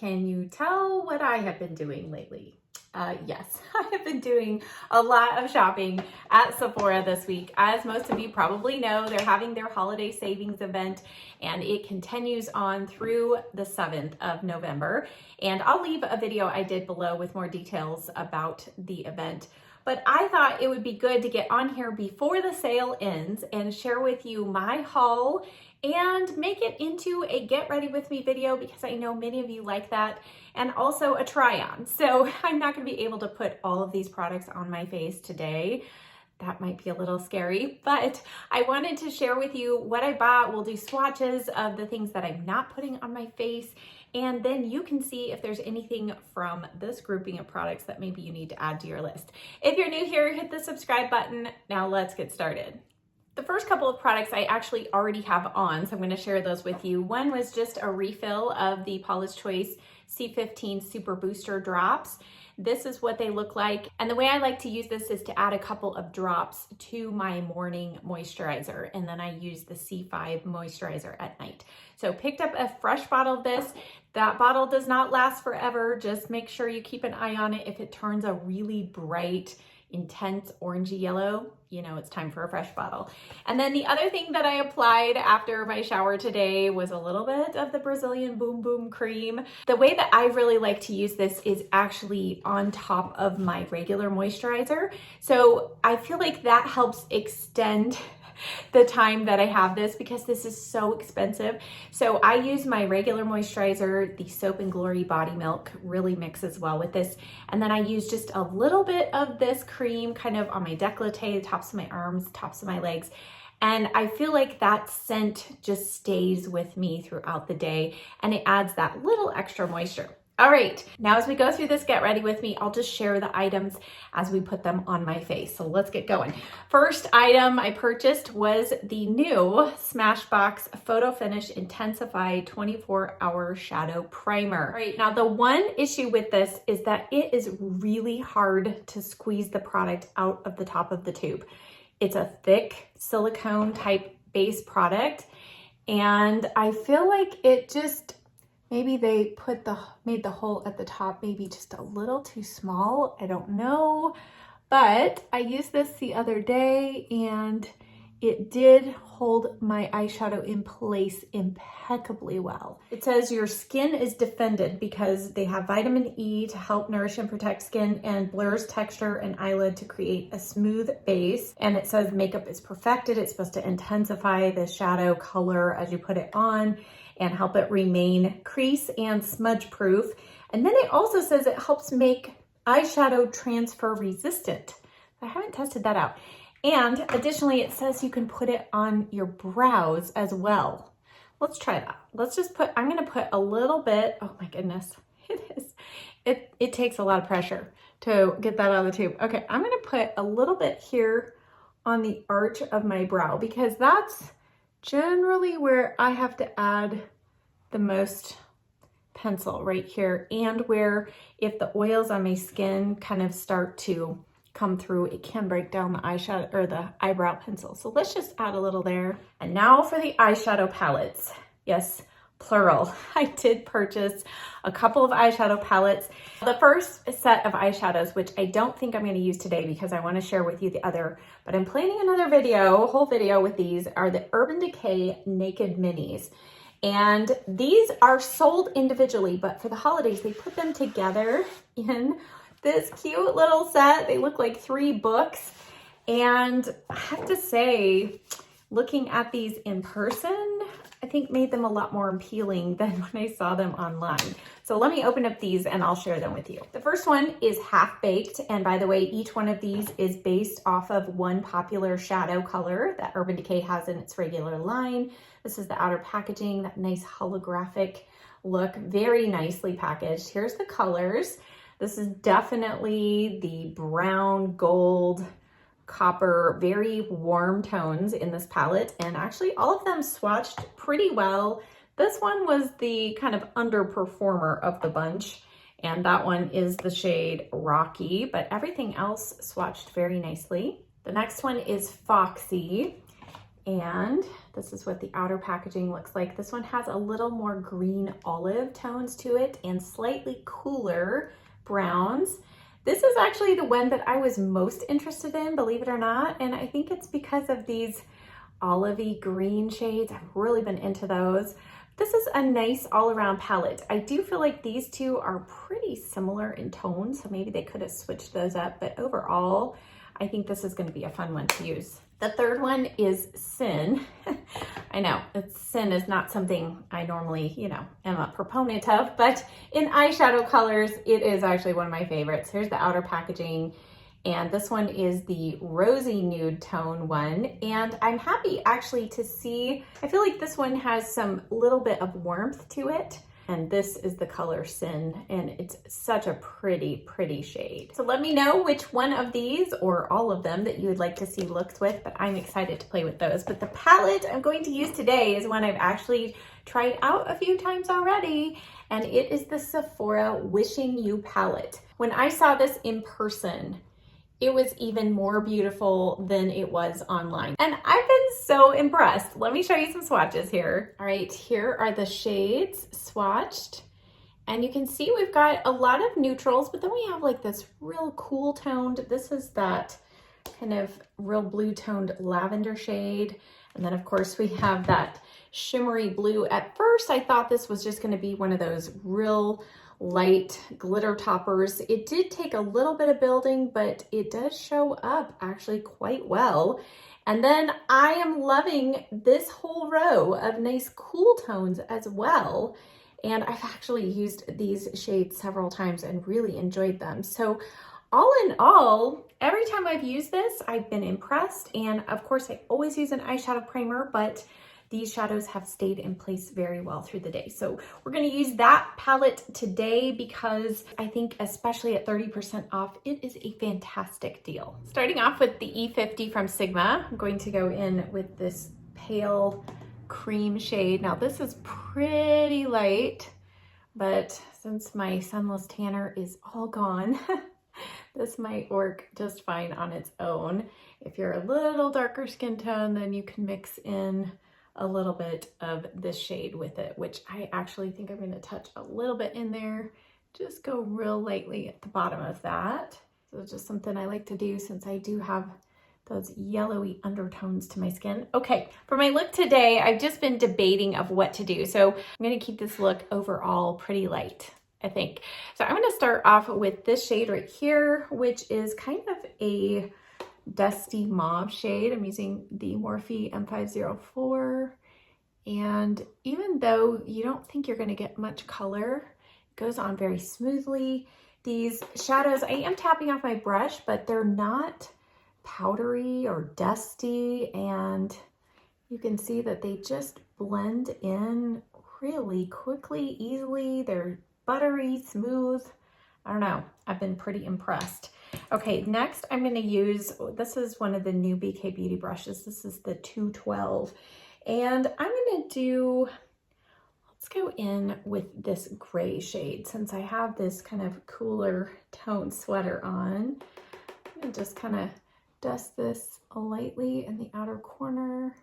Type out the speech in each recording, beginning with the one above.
Can you tell what I have been doing lately? Yes, I have been doing a lot of shopping at Sephora this week. As most of you probably know, they're having their holiday savings event and it continues on through the 7th of November. And I'll leave a video I did below with more details about the event. But I thought it would be good to get on here before the sale ends and share with you my haul and make it into a get ready with me video because I know many of you like that, and also a try on. So I'm not going to be able to put all of these products on my face today. That might be a little scary, but I wanted to share with you what I bought. We'll do swatches of the things that I'm not putting on my face, and then you can see if there's anything from this grouping of products that maybe you need to add to your list. If you're new here, hit the subscribe button. Now let's get started. The first couple of products I actually already have on, so I'm going to share those with you. One was just a refill of the Paula's Choice C15 Super Booster Drops. This is what they look like. And the way I like to use this is to add a couple of drops to my morning moisturizer. And then I use the C5 moisturizer at night. So picked up a fresh bottle of this. That bottle does not last forever. Just make sure you keep an eye on it. If it turns a really bright, intense orangey yellow, you know it's time for a fresh bottle. And then the other thing that I applied after my shower today was a little bit of the Brazilian Boom Boom cream. The way that I really like to use this is actually on top of my regular moisturizer. So I feel like that helps extend the time that I have this because this is so expensive. So I use my regular moisturizer, the Soap and Glory Body Milk really mixes well with this. And then I use just a little bit of this cream kind of on my décolleté, the tops of my arms, tops of my legs. And I feel like that scent just stays with me throughout the day and it adds that little extra moisture. All right, now as we go through this get ready with me, I'll just share the items as we put them on my face. So let's get going. First item I purchased was the new Smashbox Photo Finish Intensify 24-Hour Shadow Primer. All right, now the one issue with this is that it is really hard to squeeze the product out of the top of the tube. It's a thick silicone type base product, and I feel like it just, maybe they made the hole at the top maybe just a little too small. I don't know, but I used this the other day and it did hold my eyeshadow in place impeccably well. It says your skin is defended because they have vitamin E to help nourish and protect skin and blurs texture and eyelid to create a smooth base. And it says makeup is perfected. It's supposed to intensify the shadow color as you put it on and help it remain crease and smudge proof. And then it also says it helps make eyeshadow transfer resistant. I haven't tested that out. And additionally, it says you can put it on your brows as well. Let's try that. Let's just I'm gonna put a little bit, oh my goodness, it takes a lot of pressure to get that out of the tube. Okay, I'm gonna put a little bit here on the arch of my brow because that's generally where I have to add the most pencil, right here, and where if the oils on my skin kind of start to come through, it can break down the eyeshadow or the eyebrow pencil. So let's just add a little there. And now for the eyeshadow palettes. Yes, plural. I did purchase a couple of eyeshadow palettes. The first set of eyeshadows, which I don't think I'm going to use today because I want to share with you the other, but I'm planning another video, a whole video with these, are the Urban Decay Naked Minis. And these are sold individually, but for the holidays, they put them together in this cute little set. They look like 3 books. And I have to say, looking at these in person, I think made them a lot more appealing than when I saw them online. So let me open up these and I'll share them with you. The first one is Half Baked. And by the way, each one of these is based off of one popular shadow color that Urban Decay has in its regular line. This is the outer packaging, that nice holographic look, very nicely packaged. Here's the colors. This is definitely the brown, gold, copper, very warm tones in this palette. And actually all of them swatched pretty well. This one was the kind of underperformer of the bunch. And that one is the shade Rocky, but everything else swatched very nicely. The next one is Foxy. And this is what the outer packaging looks like. This one has a little more green olive tones to it and slightly cooler browns. This is actually the one that I was most interested in, believe it or not. And I think it's because of these olivey green shades. I've really been into those. This is a nice all-around palette. I do feel like these two are pretty similar in tone, so maybe they could have switched those up, but overall, I think this is going to be a fun one to use. The third one is Sin. I know, Sin is not something I normally, am a proponent of, but in eyeshadow colors, it is actually one of my favorites. Here's the outer packaging, and this one is the rosy nude tone one, and I'm happy actually to see, I feel like this one has some little bit of warmth to it. And this is the color Sin, and it's such a pretty, pretty shade. So let me know which one of these or all of them that you would like to see looks with, but I'm excited to play with those. But the palette I'm going to use today is one I've actually tried out a few times already, and it is the Sephora Wishing You palette. When I saw this in person, it was even more beautiful than it was online. And I've been so impressed. Let me show you some swatches here. All right, here are the shades swatched. And you can see we've got a lot of neutrals, but then we have like this real cool toned. This is that kind of real blue toned lavender shade. And then of course we have that shimmery blue. At first I thought this was just gonna be one of those real light glitter toppers. It did take a little bit of building, but it does show up actually quite well. And then I am loving this whole row of nice cool tones as well. And I've actually used these shades several times and really enjoyed them. So all in all, every time I've used this, I've been impressed. And of course I always use an eyeshadow primer, but these shadows have stayed in place very well through the day. So we're gonna use that palette today because I think especially at 30% off, it is a fantastic deal. Starting off with the E50 from Sigma, I'm going to go in with this pale cream shade. Now this is pretty light, but since my sunless tanner is all gone, this might work just fine on its own. If you're a little darker skin tone, then you can mix in a little bit of this shade with it, which I actually think I'm going to touch a little bit in there. Just go real lightly at the bottom of that. So it's just something I like to do since I do have those yellowy undertones to my skin. Okay, for my look today, I've just been debating of what to do. So I'm going to keep this look overall pretty light, I think. So I'm going to start off with this shade right here, which is kind of a dusty mauve shade. I'm using the Morphe M504, and even though you don't think you're going to get much color, it goes on very smoothly. These shadows, I am tapping off my brush, but they're not powdery or dusty, and you can see that they just blend in really quickly, easily. They're buttery, smooth. I don't know, I've been pretty impressed. Okay, next I'm going to use, this is one of the new BK Beauty brushes. This is the 212. And I'm going to do, let's go in with this gray shade. Since I have this kind of cooler tone sweater on, I'm going to just kind of dust this lightly in the outer corner.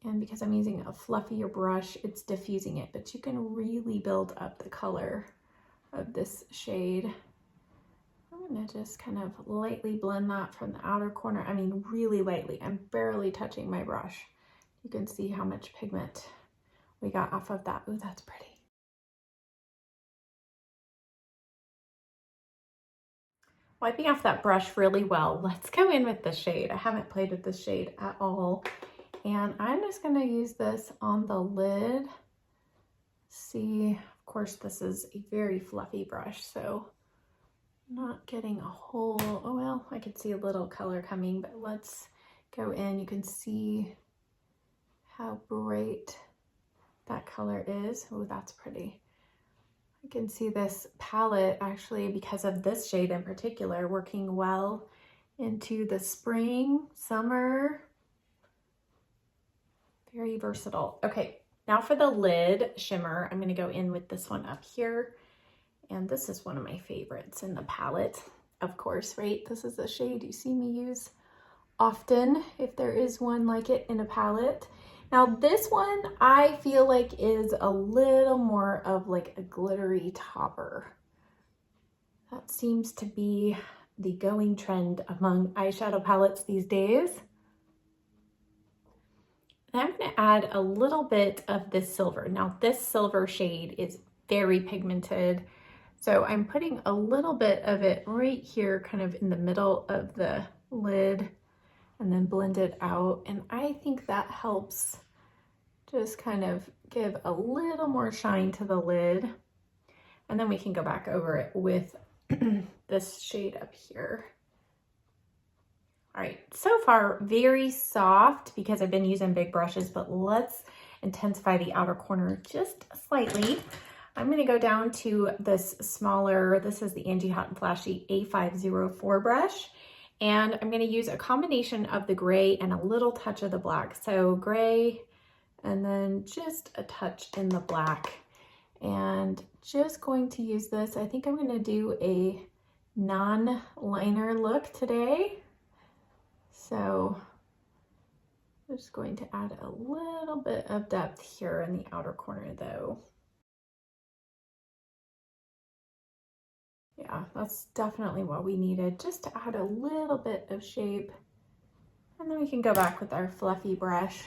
And because I'm using a fluffier brush, it's diffusing it, but you can really build up the color of this shade. I'm gonna just kind of lightly blend that from the outer corner. I mean, really lightly. I'm barely touching my brush. You can see how much pigment we got off of that. Ooh, that's pretty. Wiping off that brush really well, let's go in with this shade. I haven't played with this shade at all. And I'm just gonna use this on the lid. See, of course, this is a very fluffy brush, so not getting a whole, oh well, I could see a little color coming, but let's go in. You can see how bright that color is. Oh, that's pretty. I can see this palette actually, because of this shade in particular, working well into the spring, summer. Very versatile. Okay, now for the lid shimmer, I'm gonna go in with this one up here. And this is one of my favorites in the palette, of course, right? This is the shade you see me use often if there is one like it in a palette. Now this one I feel like is a little more of like a glittery topper. That seems to be the going trend among eyeshadow palettes these days. And I'm going to add a little bit of this silver. Now this silver shade is very pigmented, so I'm putting a little bit of it right here, kind of in the middle of the lid, and then blend it out. And I think that helps just kind of give a little more shine to the lid. And then we can go back over it with this shade up here. All right, so far very soft because I've been using big brushes, but let's intensify the outer corner just slightly. I'm gonna go down to this smaller, this is the Angie Hot and Flashy A504 brush, and I'm gonna use a combination of the gray and a little touch of the black. So gray, and then just a touch in the black. And just going to use this. I think I'm gonna do a non-liner look today. So I'm just going to add a little bit of depth here in the outer corner though. Yeah, that's definitely what we needed, just to add a little bit of shape. And then we can go back with our fluffy brush,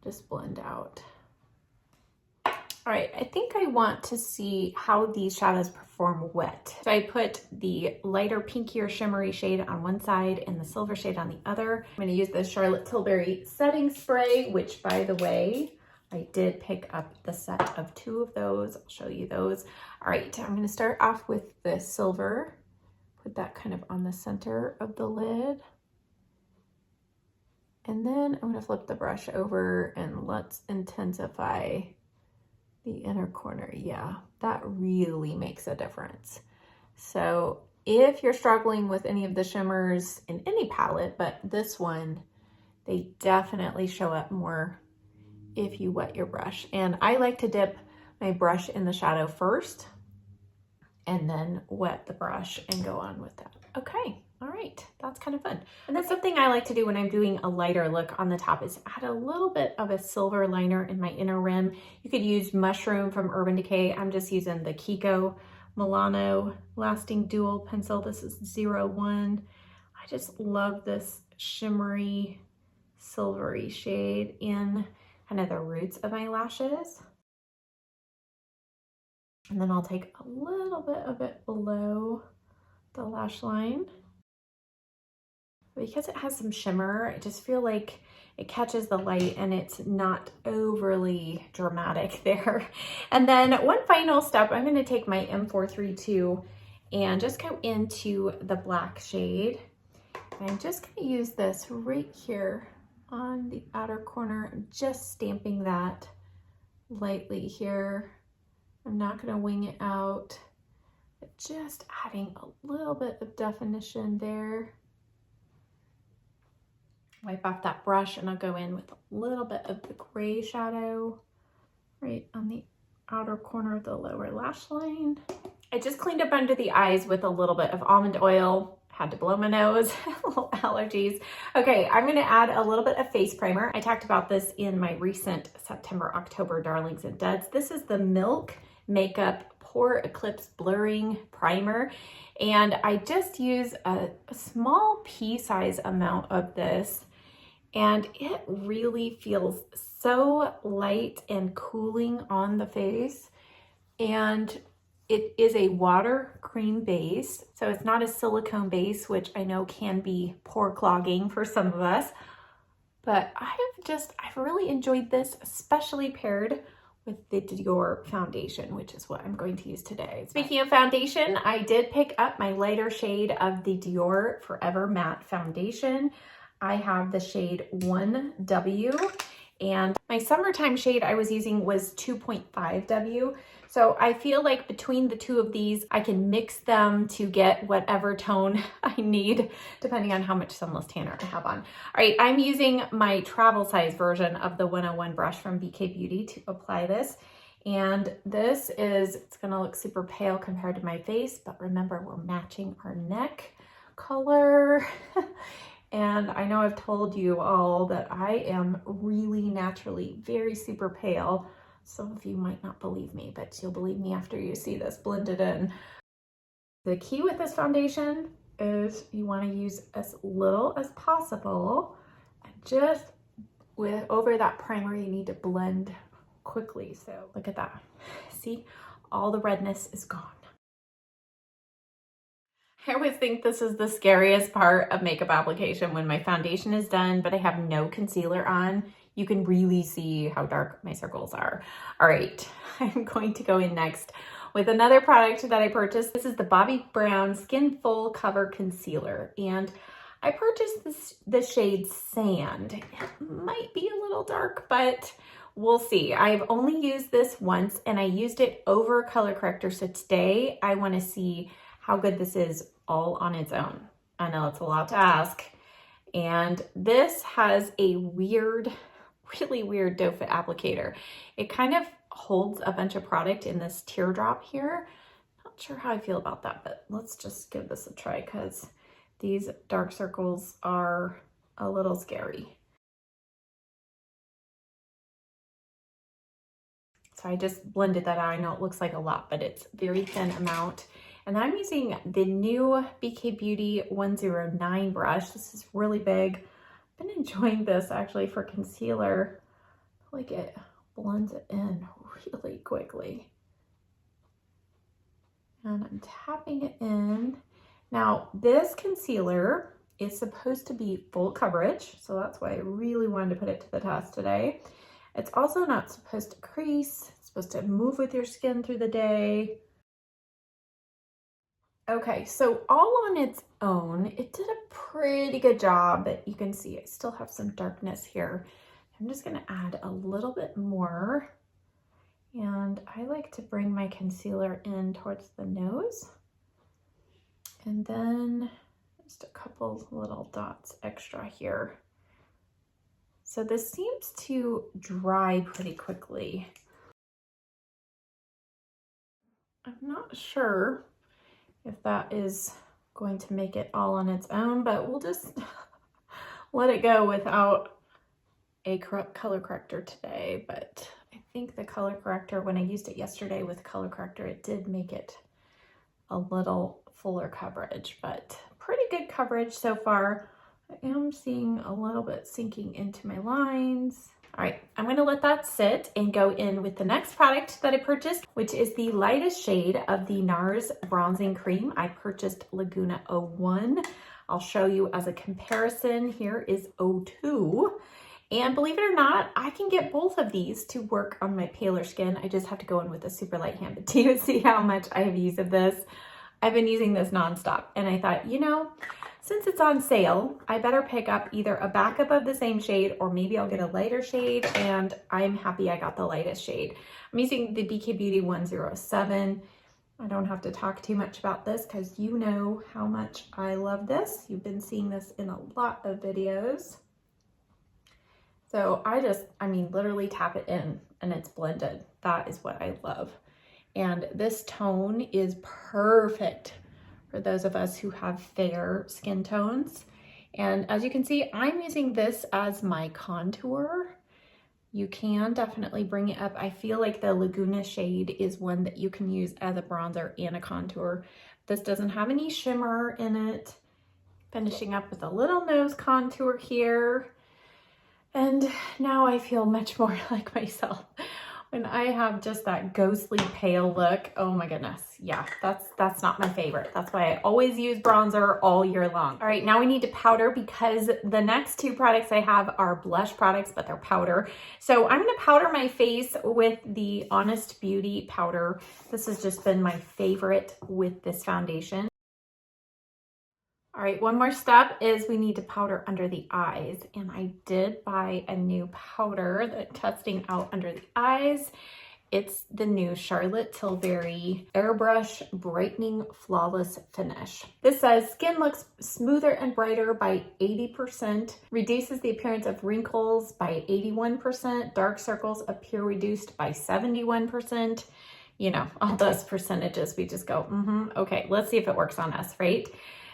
just blend out. All right, I think I want to see how these shadows perform wet. So I put the lighter pinkier shimmery shade on one side and the silver shade on the other. I'm gonna use the Charlotte Tilbury setting spray, which by the way, I did pick up the set of 2 of those. I'll show you those. All right, I'm gonna start off with the silver. Put that kind of on the center of the lid. And then I'm gonna flip the brush over and let's intensify the inner corner. Yeah, that really makes a difference. So if you're struggling with any of the shimmers in any palette, but this one, they definitely show up more if you wet your brush. And I like to dip my brush in the shadow first and then wet the brush and go on with that. Okay, all right, that's kind of fun. And that's something I like to do when I'm doing a lighter look on the top, is add a little bit of a silver liner in my inner rim. You could use Mushroom from Urban Decay. I'm just using the Kiko Milano Lasting Dual Pencil. This is 01. I just love this shimmery, silvery shade in kind of the roots of my lashes. And then I'll take a little bit of it below the lash line. Because it has some shimmer, I just feel like it catches the light and it's not overly dramatic there. And then one final step, I'm gonna take my M432 and just go into the black shade. And I'm just gonna use this right here on the outer corner. I'm just stamping that lightly here. I'm not gonna wing it out, but just adding a little bit of definition there. Wipe off that brush and I'll go in with a little bit of the gray shadow right on the outer corner of the lower lash line. I just cleaned up under the eyes with a little bit of almond oil. Had to blow my nose, little allergies. Okay, I'm gonna add a little bit of face primer. I talked about this in my recent September, October Darlings and Duds. This is the Milk Makeup Pore Eclipse Blurring Primer. And I just use a small pea-size amount of this. And it really feels so light and cooling on the face. And it is a water cream base, so it's not a silicone base, which I know can be pore clogging for some of us. But I've really enjoyed this, especially paired with the Dior foundation, which is what I'm going to use today. Speaking of foundation, I did pick up my lighter shade of the Dior Forever Matte Foundation. I have the shade 1W, and my summertime shade I was using was 2.5W. So I feel like between the two of these, I can mix them to get whatever tone I need, depending on how much sunless tanner I have on. All right, I'm using my travel size version of the 101 brush from BK Beauty to apply this. And it's gonna look super pale compared to my face, but remember, we're matching our neck color. And I know I've told you all that I am really naturally very super pale. Some of you might not believe me, but you'll believe me after you see this blended in. The key with this foundation is you want to use as little as possible, and just over that primer you need to blend quickly. So look at that. See, all the redness is gone. I always think this is the scariest part of makeup application, when my foundation is done but I have no concealer on. You can really see how dark my circles are. All right, I'm going to go in next with another product that I purchased. This is the Bobbi Brown Skin Full Cover Concealer, and I purchased the shade Sand. It might be a little dark, but we'll see. I've only used this once and I used it over color corrector. So today I want to see how good this is all on its own. I know it's a lot to ask. And this has a weird, really weird doe foot applicator. It kind of holds a bunch of product in this teardrop here. Not sure how I feel about that, but let's just give this a try because these dark circles are a little scary. So I just blended that out. I know it looks like a lot, but it's very thin amount. And then I'm using the new BK Beauty 109 brush. This is really big. I've been enjoying this actually for concealer. I feel like it blends it in really quickly. And I'm tapping it in. Now, this concealer is supposed to be full coverage, so that's why I really wanted to put it to the test today. It's also not supposed to crease. It's supposed to move with your skin through the day. Okay, so all on its own, it did a pretty good job, but you can see I still have some darkness here. I'm just gonna add a little bit more. And I like to bring my concealer in towards the nose. And then just a couple little dots extra here. So this seems to dry pretty quickly. I'm not sure if that is going to make it all on its own, but we'll just let it go without a color corrector today. But I think the color corrector, when I used it yesterday with color corrector, it did make it a little fuller coverage, but pretty good coverage so far. I am seeing a little bit sinking into my lines. All right, I'm gonna let that sit and go in with the next product that I purchased, which is the lightest shade of the NARS Bronzing Cream. I purchased Laguna 01. I'll show you as a comparison. Here is 02. And believe it or not, I can get both of these to work on my paler skin. I just have to go in with a super light hand. But do you see how much I have used of this? I've been using this nonstop. And I thought, you know, since it's on sale, I better pick up either a backup of the same shade or maybe I'll get a lighter shade, and I'm happy I got the lightest shade. I'm using the BK Beauty 107. I don't have to talk too much about this because you know how much I love this. You've been seeing this in a lot of videos. So I mean, literally tap it in and it's blended. That is what I love. And this tone is perfect for those of us who have fair skin tones. And as you can see, I'm using this as my contour. You can definitely bring it up. I feel like the Laguna shade is one that you can use as a bronzer and a contour. This doesn't have any shimmer in it. Finishing up with a little nose contour here. And now I feel much more like myself. When I have just that ghostly pale look, oh my goodness. Yeah, that's not my favorite. That's why I always use bronzer all year long. All right, now we need to powder because the next two products I have are blush products, but they're powder. So I'm gonna powder my face with the Honest Beauty powder. This has just been my favorite with this foundation. All right, one more step is we need to powder under the eyes. And I did buy a new powder that testing out under the eyes. It's the new Charlotte Tilbury Airbrush Brightening Flawless Finish. This says skin looks smoother and brighter by 80%, reduces the appearance of wrinkles by 81%, dark circles appear reduced by 71%. You know, all those percentages, we just go, okay, let's see if it works on us, right?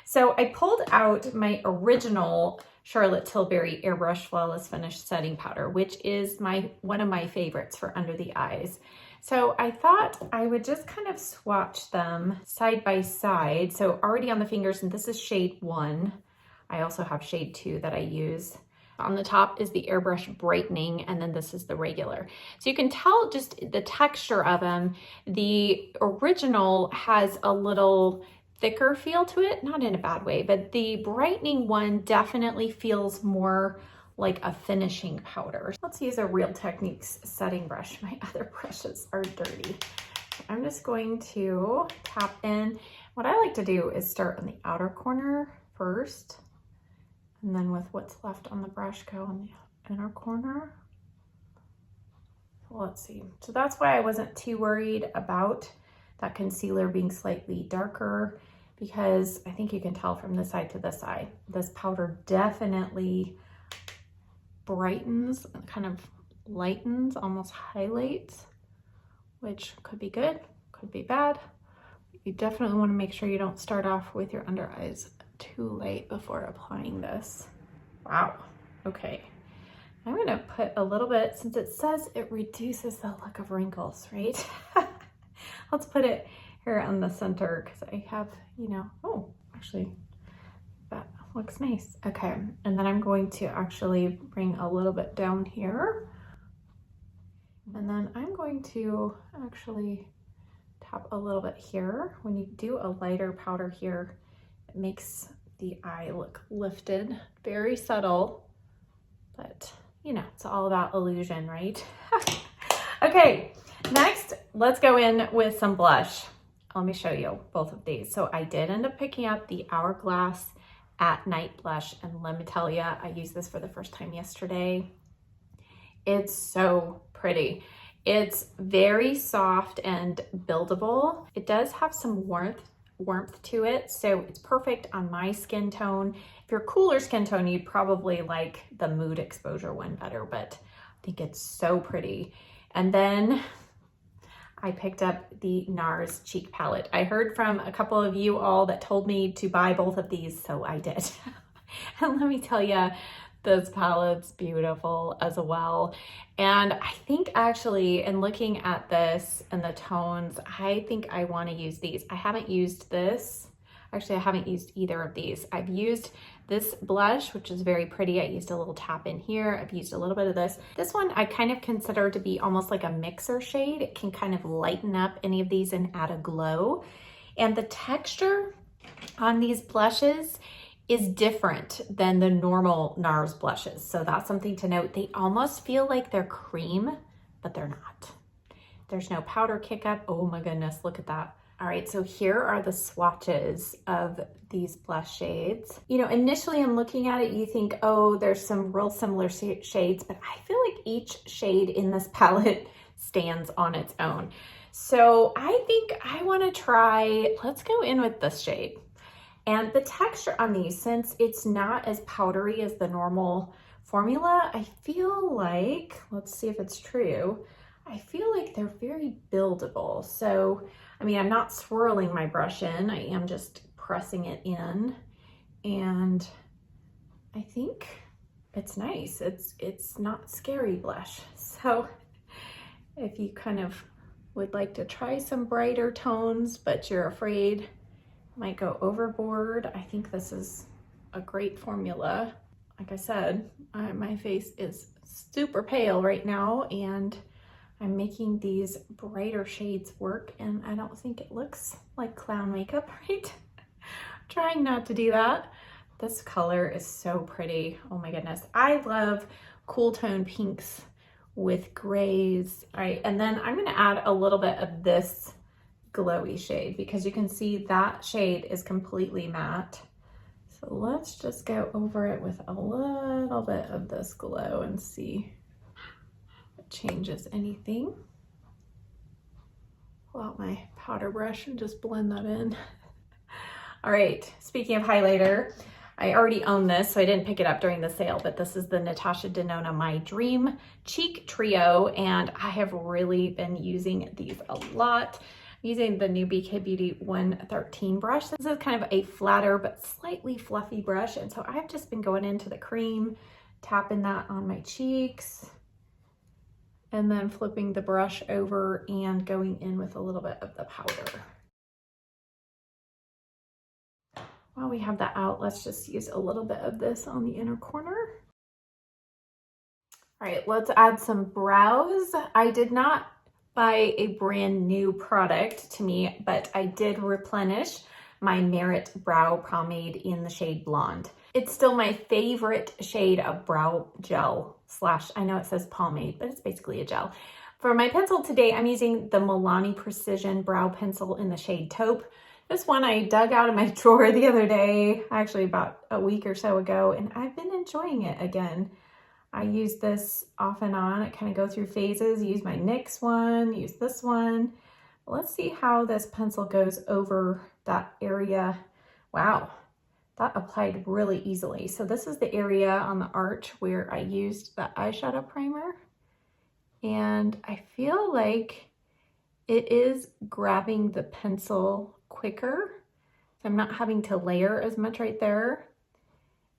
So I pulled out my original Charlotte Tilbury Airbrush Flawless Finish Setting Powder, which is one of my favorites for under the eyes. So I thought I would just kind of swatch them side by side. So already on the fingers, and this is shade 1. I also have shade 2 that I use. On the top is the Airbrush Brightening, and then this is the regular. So you can tell just the texture of them. The original has a little thicker feel to it, not in a bad way, but the brightening one definitely feels more like a finishing powder. Let's use a Real Techniques setting brush. My other brushes are dirty. I'm just going to tap in. What I like to do is start on the outer corner first, and then with what's left on the brush, go on the inner corner. So let's see. So that's why I wasn't too worried about that concealer being slightly darker, because I think you can tell from this side to this side, this powder definitely brightens and kind of lightens, almost highlights, which could be good, could be bad. You definitely want to make sure you don't start off with your under eyes too late before applying this. Wow, okay. I'm gonna put a little bit, since it says it reduces the look of wrinkles, right? Let's put it here on the center, because I have, you know, oh, actually, that looks nice. Okay, and then I'm going to actually bring a little bit down here. And then I'm going to actually tap a little bit here. When you do a lighter powder here, it makes the eye look lifted, very subtle, but you know, it's all about illusion, right? Okay, next, let's go in with some blush. Let me show you both of these. So I did end up picking up the Hourglass at Night Blush, and let me tell you, I used this for the first time yesterday. It's so pretty. It's very soft and buildable. It does have some warmth to it, so it's perfect on my skin tone. If you're cooler skin tone, you'd probably like the Mood Exposure one better, but I think it's so pretty. And then I picked up the NARS Cheek Palette. I heard from a couple of you all that told me to buy both of these, so I did. And let me tell you, this palette's beautiful as well. And I think actually, in looking at this and the tones, I think I want to use these. I haven't used this. Actually, I haven't used either of these. I've used this blush, which is very pretty. I used a little tap in here. I've used a little bit of this. This one I kind of consider to be almost like a mixer shade. It can kind of lighten up any of these and add a glow. And the texture on these blushes is different than the normal NARS blushes. So that's something to note. They almost feel like they're cream, but they're not. There's no powder kick up. Oh my goodness, look at that. All right, so here are the swatches of these blush shades. You know, initially I'm looking at it, you think, oh, there's some real similar shades, but I feel like each shade in this palette stands on its own. So I think I wanna try, let's go in with this shade. And the texture on these, since it's not as powdery as the normal formula, I feel like, let's see if it's true, I feel like they're very buildable. So, I mean, I'm not swirling my brush in, I am just pressing it in. And I think it's nice. It's not scary blush. So if you kind of would like to try some brighter tones, but you're afraid might go overboard, I think this is a great formula. Like I said, my face is super pale right now, and I'm making these brighter shades work, and I don't think it looks like clown makeup, right? Trying not to do that. This color is so pretty. Oh my goodness. I love cool tone pinks with grays. All right, and then I'm gonna add a little bit of this glowy shade, because you can see that shade is completely matte. So let's just go over it with a little bit of this glow and see if it changes anything. Pull out my powder brush and just blend that in. All right, speaking of highlighter, I already own this, so I didn't pick it up during the sale, but this is the Natasha Denona My Dream Cheek Trio, and I have really been using these a lot. using the new BK Beauty 113 brush. This is kind of a flatter but slightly fluffy brush, and so I've just been going into the cream, tapping that on my cheeks, and then flipping the brush over and going in with a little bit of the powder. While we have that out, let's just use a little bit of this on the inner corner. All right, let's add some brows. I did not buy a brand new product to me, but I did replenish my Merit Brow Pomade in the shade Blonde. It's still my favorite shade of brow gel slash, I know it says pomade, but it's basically a gel. For my pencil today, I'm using the Milani Precision Brow Pencil in the shade Taupe. This one I dug out of my drawer the other day, actually about a week or so ago, and I've been enjoying it again. I use this off and on. I kind of go through phases, use my NYX one, use this one. Let's see how this pencil goes over that area. Wow, that applied really easily. So this is the area on the arch where I used the eyeshadow primer. And I feel like it is grabbing the pencil quicker. So I'm not having to layer as much right there.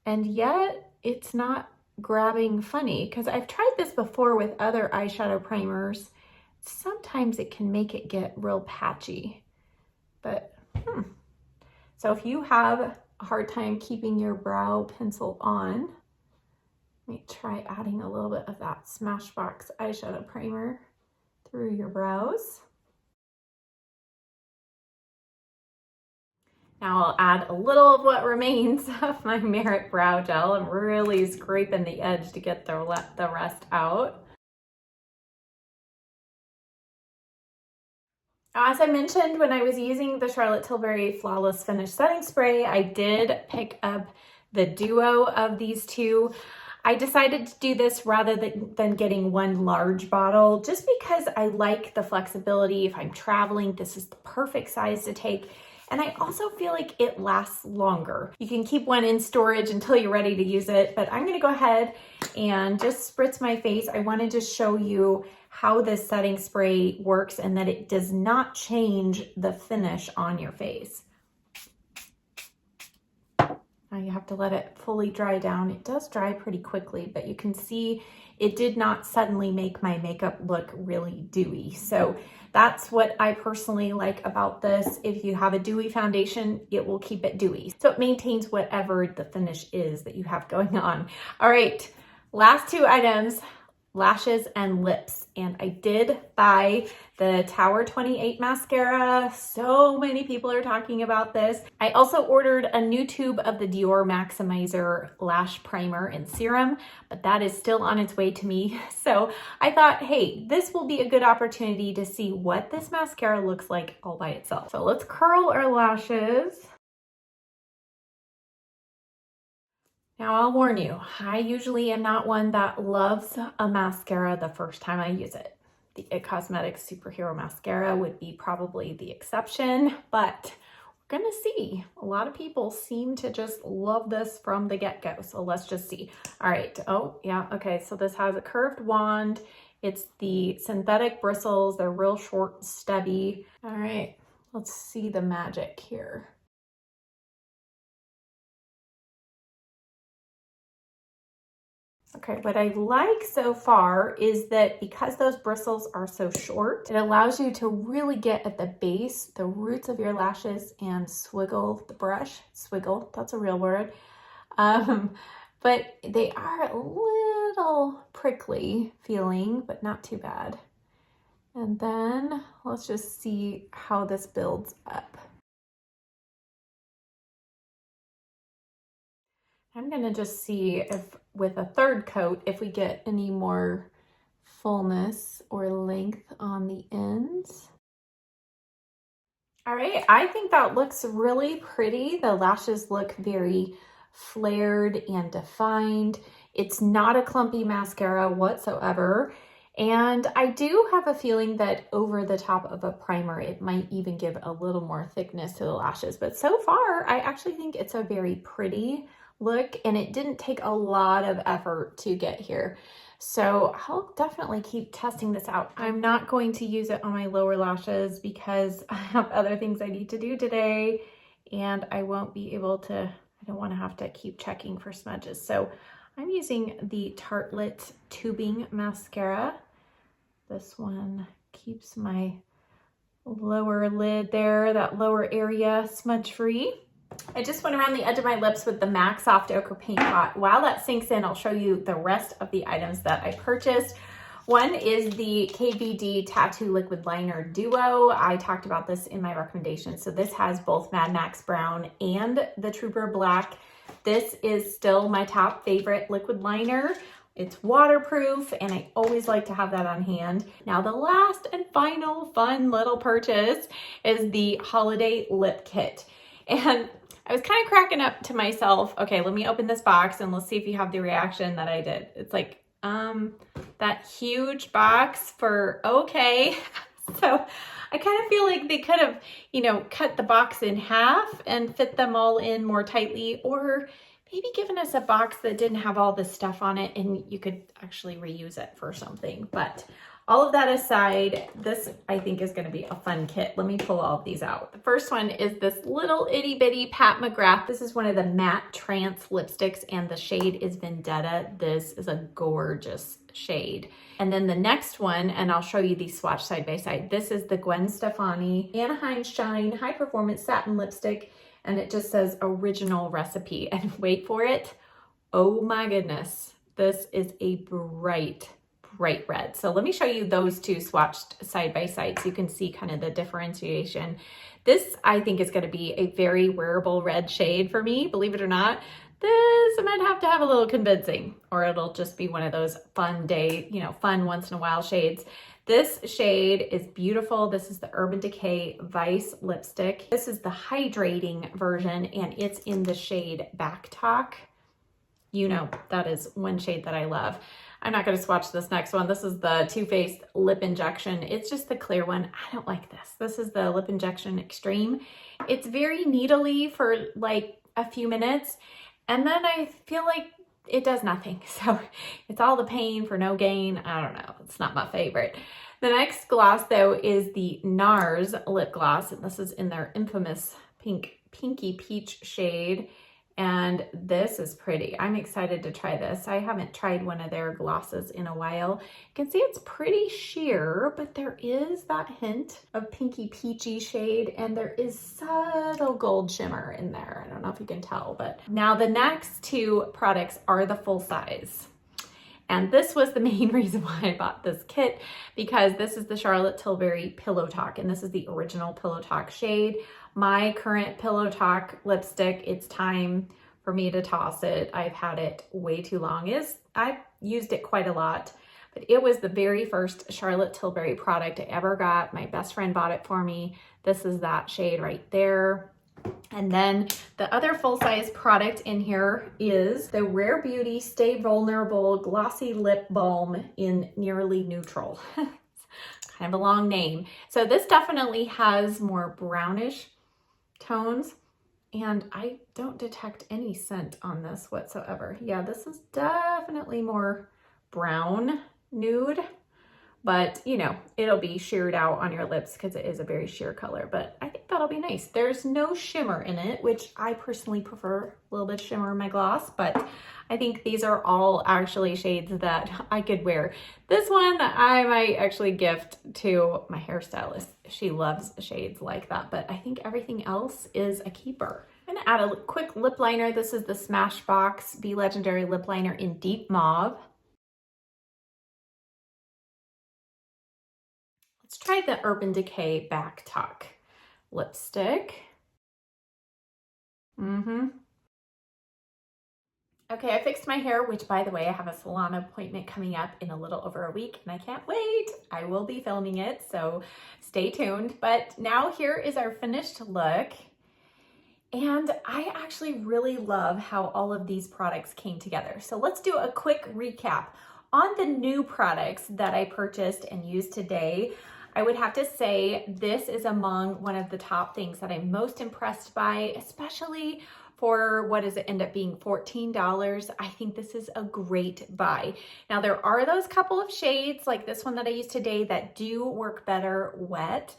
And yet it's not grabbing funny, because I've tried this before with other eyeshadow primers. Sometimes it can make it get real patchy, but So if you have a hard time keeping your brow pencil on, let me try adding a little bit of that Smashbox eyeshadow primer through your brows. Now I'll add a little of what remains of my Merit Brow Gel. I'm really scraping the edge to get the rest out. As I mentioned, when I was using the Charlotte Tilbury Flawless Finish Setting Spray, I did pick up the duo of these two. I decided to do this rather than getting one large bottle, just because I like the flexibility. If I'm traveling, this is the perfect size to take. And I also feel like it lasts longer. You can keep one in storage until you're ready to use it, but I'm gonna go ahead and just spritz my face. I wanted to show you how this setting spray works and that it does not change the finish on your face. Now you have to let it fully dry down. It does dry pretty quickly, but you can see it did not suddenly make my makeup look really dewy. So that's what I personally like about this. If you have a dewy foundation, it will keep it dewy. So it maintains whatever the finish is that you have going on. All right, last two items, lashes and lips. And I did buy the Tower 28 mascara. So many people are talking about this. I also ordered a new tube of the Dior Maximizer Lash Primer and Serum, but that is still on its way to me. So I thought, hey, this will be a good opportunity to see what this mascara looks like all by itself. So let's curl our lashes. Now I'll warn you, I usually am not one that loves a mascara the first time I use it. The IT Cosmetics Superhero Mascara would be probably the exception, but we're gonna see. A lot of people seem to just love this from the get-go, so let's just see. All right, oh yeah, okay, so this has a curved wand. It's the synthetic bristles, they're real short, stubby. All right, let's see the magic here. Okay, what I like so far is that because those bristles are so short, it allows you to really get at the base, the roots of your lashes, and swiggle the brush. Swiggle, that's a real word. But they are a little prickly feeling, but not too bad. And then let's just see how this builds up. I'm gonna just see if with a third coat, if we get any more fullness or length on the ends. All right, I think that looks really pretty. The lashes look very flared and defined. It's not a clumpy mascara whatsoever. And I do have a feeling that over the top of a primer, it might even give a little more thickness to the lashes. But so far, I actually think it's a very pretty look, and it didn't take a lot of effort to get here. So I'll definitely keep testing this out. I'm not going to use it on my lower lashes because I have other things I need to do today and I won't be able to, I don't want to have to keep checking for smudges. So I'm using the Tartelette Tubing Mascara. This one keeps my lower lid there, that lower area, smudge free. I just went around the edge of my lips with the MAC Soft Ochre Paint Pot. While that sinks in, I'll show you the rest of the items that I purchased. One is the KVD Tattoo Liquid Liner Duo. I talked about this in my recommendations. So this has both Mad Max Brown and the Trooper Black. This is still my top favorite liquid liner. It's waterproof and I always like to have that on hand. Now the last and final fun little purchase is the Holiday Lip Kit. And I was kind of cracking up to myself. Okay, let me open this box and let's see if you have the reaction that I did. It's like, that huge box for okay. So I kind of feel like they could have, you know, cut the box in half and fit them all in more tightly, or maybe given us a box that didn't have all this stuff on it and you could actually reuse it for something. But all of that aside, this I think is going to be a fun kit. Let me pull all of these out. The first one is this little itty bitty Pat McGrath. This is one of the matte trance lipsticks and the shade is Vendetta. This is a gorgeous shade. And then the next one, and I'll show you these swatch side by side. This is the Gwen Stefani Anaheim Shine High Performance Satin Lipstick. And it just says original recipe. And wait for it. Oh my goodness. This is a bright red. So let me show you those two swatched side by side so you can see kind of the differentiation. This I think is going to be a very wearable red shade for me, believe it or not. This I might have to have a little convincing, or it'll just be one of those fun day, you know, fun once in a while shades. This shade is beautiful. This is the Urban Decay Vice lipstick. This is the hydrating version and it's in the shade Back Talk. You know, that is one shade that I love. I'm not going to swatch this next one. This is the Too Faced Lip Injection. It's just the clear one. I don't like this. This is the Lip Injection Extreme. It's very needly for like a few minutes. And then I feel like it does nothing. So it's all the pain for no gain. I don't know. It's not my favorite. The next gloss though is the NARS lip gloss. And this is in their infamous pinky peach shade. And this is pretty. I'm excited to try this. I haven't tried one of their glosses in a while. You can see it's pretty sheer, but there is that hint of pinky peachy shade and there is subtle gold shimmer in there. I don't know if you can tell, but now the next two products are the full size. And this was the main reason why I bought this kit, because this is the Charlotte Tilbury Pillow Talk, and this is the original Pillow Talk shade. My current Pillow Talk lipstick, it's time for me to toss it. I've had it way too long. I've used it quite a lot, but it was the very first Charlotte Tilbury product I ever got. My best friend bought it for me. This is that shade right there. And then the other full-size product in here is the Rare Beauty Stay Vulnerable Glossy Lip Balm in Nearly Neutral. It's kind of a long name. So this definitely has more brownish tones and I don't detect any scent on this whatsoever. Yeah, this is definitely more brown nude, but you know, it'll be sheared out on your lips because it is a very sheer color, but I think that'll be nice. There's no shimmer in it, which I personally prefer a little bit of shimmer in my gloss, but I think these are all actually shades that I could wear. This one I might actually gift to my hairstylist. She loves shades like that, but I think everything else is a keeper. I'm gonna add a quick lip liner. This is the Smashbox Be Legendary Lip Liner in Deep Mauve. Let's try the Urban Decay Back Talk lipstick. Okay, I fixed my hair, which by the way, I have a salon appointment coming up in a little over a week and I can't wait. I will be filming it, so stay tuned. But now here is our finished look. And I actually really love how all of these products came together. So let's do a quick recap. On the new products that I purchased and used today, I would have to say this is among one of the top things that I'm most impressed by, especially for, what does it end up being, $14. I think this is a great buy. Now there are those couple of shades like this one that I used today that do work better wet,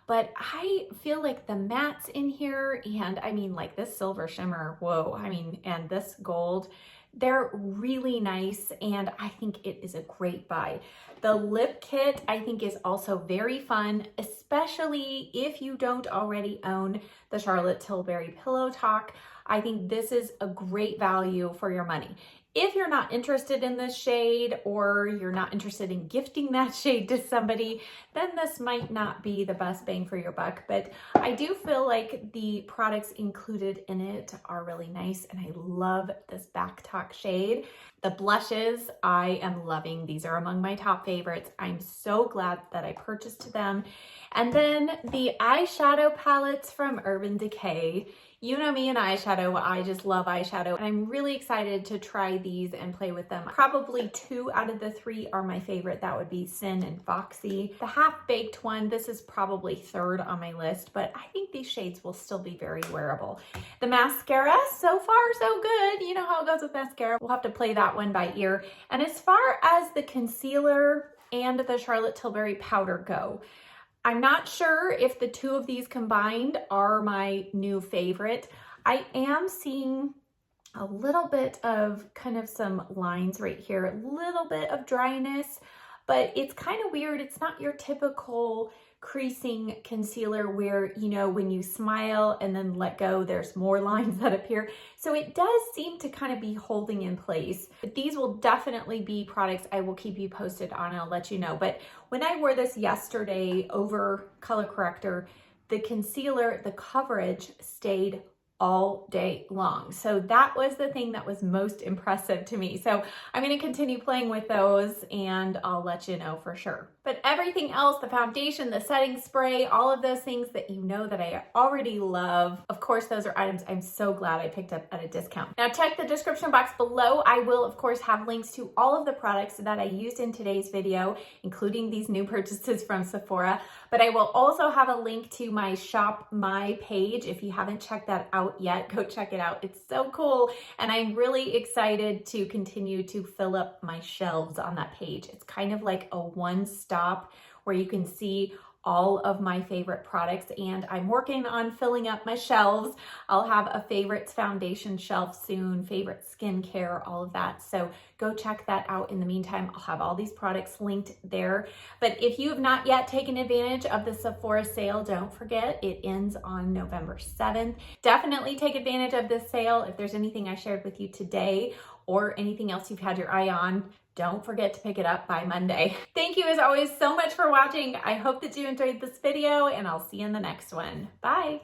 but I feel like the mattes in here, and I mean like this silver shimmer, whoa, I mean, and this gold, they're really nice, and I think it is a great buy. The lip kit I think is also very fun, especially if you don't already own the Charlotte Tilbury Pillow Talk. I think this is a great value for your money. If you're not interested in this shade, or you're not interested in gifting that shade to somebody, then this might not be the best bang for your buck. But I do feel like the products included in it are really nice, and I love this Back Talk shade. The blushes, I am loving. These are among my top favorites. I'm so glad that I purchased them. And then the eyeshadow palettes from Urban Decay. You know me and eyeshadow, I just love eyeshadow, and I'm really excited to try these and play with them. Probably 2 out of the 3 are my favorite. That would be Sin and Foxy. The half-baked one, this is probably 3rd on my list, but I think these shades will still be very wearable. The mascara, so far so good. You know how it goes with mascara. We'll have to play that one by ear. And as far as the concealer and the Charlotte Tilbury powder go, I'm not sure if the 2 of these combined are my new favorite. I am seeing a little bit of kind of some lines right here, a little bit of dryness, but it's kind of weird. It's not your typical creasing concealer where, you know, when you smile and then let go, there's more lines that appear. So it does seem to kind of be holding in place. But these will definitely be products I will keep you posted on. I'll let you know. But when I wore this yesterday over color corrector, the concealer, the coverage stayed all day long. So that was the thing that was most impressive to me. So I'm going to continue playing with those, and I'll let you know for sure. But everything else, the foundation, the setting spray, all of those things that you know that I already love, of course, those are items I'm so glad I picked up at a discount. Now check the description box below. I will, of course, have links to all of the products that I used in today's video, including these new purchases from Sephora. But I will also have a link to my Shop My page. If you haven't checked that out yet, go check it out. It's so cool, and I'm really excited to continue to fill up my shelves on that page. It's kind of like a one-stop where you can see all of my favorite products, and I'm working on filling up my shelves. I'll have a favorites foundation shelf soon, favorite skincare, all of that. So go check that out. In the meantime, I'll have all these products linked there. But if you have not yet taken advantage of the Sephora sale, don't forget it ends on November 7th. Definitely take advantage of this sale. If there's anything I shared with you today or anything else you've had your eye on, don't forget to pick it up by Monday. Thank you as always so much for watching. I hope that you enjoyed this video, and I'll see you in the next one. Bye.